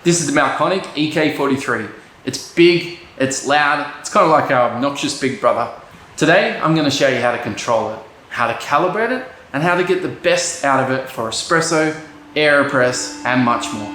This is the Mahlkonig EK43. It's big, it's loud, it's kind of like our obnoxious big brother. Today, I'm going to show you how to control it, how to calibrate it, and how to get the best out of it for espresso, Aeropress, and much more.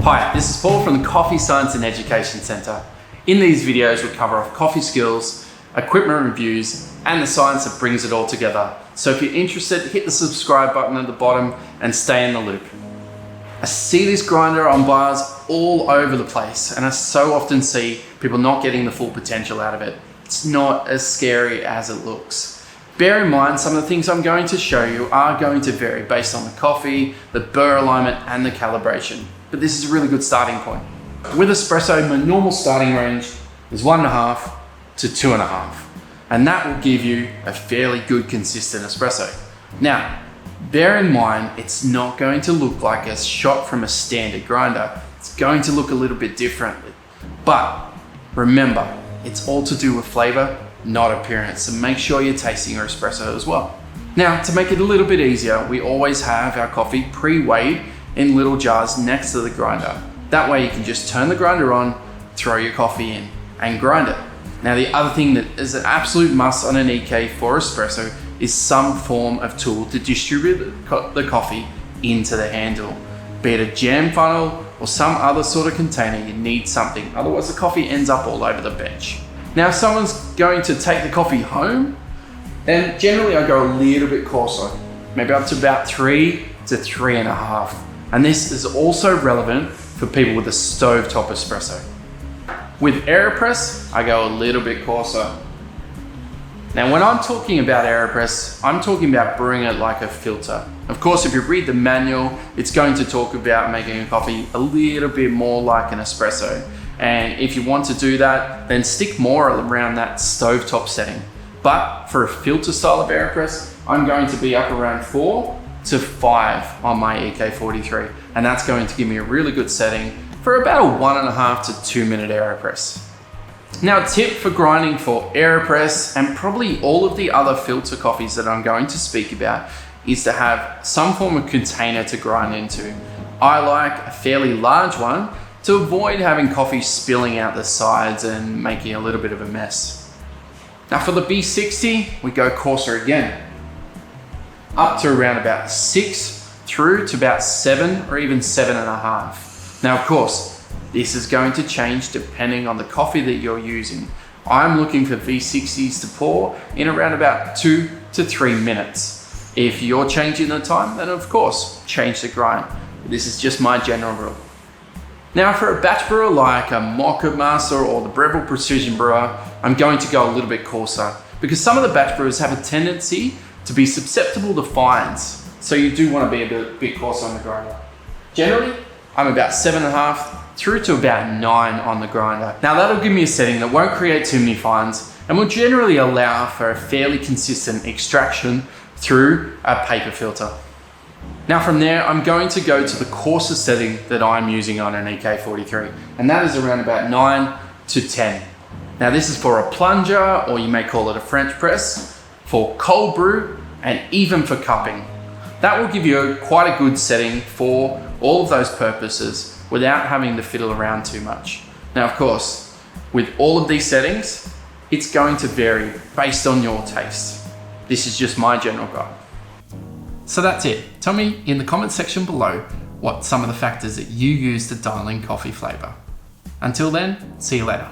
Hi, this is Paul from the Coffee Science and Education Centre. In these videos, we cover off coffee skills, equipment reviews, and the science that brings it all together. So if you're interested, hit the subscribe button at the bottom and stay in the loop. I see this grinder on bars all over the place, and I so often see people not getting the full potential out of it. It's not as scary as it looks. Bear in mind, some of the things I'm going to show you are going to vary based on the coffee, the burr alignment, and the calibration. But this is a really good starting point. With espresso, my normal starting range is 1.5 to 2.5, and that will give you a fairly good consistent espresso. Now, bear in mind, it's not going to look like a shot from a standard grinder. It's going to look a little bit differently. But remember, it's all to do with flavor, not appearance. So make sure you're tasting your espresso as well. Now, to make it a little bit easier, we always have our coffee pre-weighed in little jars next to the grinder. That way you can just turn the grinder on, throw your coffee in, and grind it. Now, the other thing that is an absolute must on an EK for espresso is some form of tool to distribute the coffee into the handle. Be it a jam funnel or some other sort of container, you need something. Otherwise the coffee ends up all over the bench. Now, if someone's going to take the coffee home, then generally I go a little bit coarser, maybe up to about 3 to 3.5. And this is also relevant for people with a stovetop espresso. With Aeropress, I go a little bit coarser. Now, when I'm talking about Aeropress, I'm talking about brewing it like a filter. Of course, if you read the manual, it's going to talk about making a coffee a little bit more like an espresso. And if you want to do that, then stick more around that stovetop setting. But for a filter style of Aeropress, I'm going to be up around 4 to 5 on my EK43. And that's going to give me a really good setting for about a 1.5 to 2 minute Aeropress. Now, a tip for grinding for Aeropress and probably all of the other filter coffees that I'm going to speak about is to have some form of container to grind into. I like a fairly large one to avoid having coffee spilling out the sides and making a little bit of a mess. Now, for the B60, we go coarser again, up to around about 6 through to about 7 or even 7.5. Now, of course, this is going to change depending on the coffee that you're using. I'm looking for V60s to pour in around about 2 to 3 minutes. If you're changing the time, then of course, change the grind. This is just my general rule. Now, for a batch brewer like a Mocha Master or the Brewer Precision Brewer, I'm going to go a little bit coarser because some of the batch brewers have a tendency to be susceptible to fines. So you do want to be a bit coarser on the grinder. Generally, I'm about 7.5 through to about 9 on the grinder. Now, that'll give me a setting that won't create too many fines and will generally allow for a fairly consistent extraction through a paper filter. Now, from there, I'm going to go to the coarser setting that I'm using on an EK43, and that is around about 9 to 10. Now, this is for a plunger, or you may call it a French press, for cold brew, and even for cupping. That will give you quite a good setting for all of those purposes without having to fiddle around too much. Now, of course, with all of these settings, it's going to vary based on your taste. This is just my general guide. So that's it. Tell me in the comment section below what some of the factors that you use to dial in coffee flavor. Until then, see you later.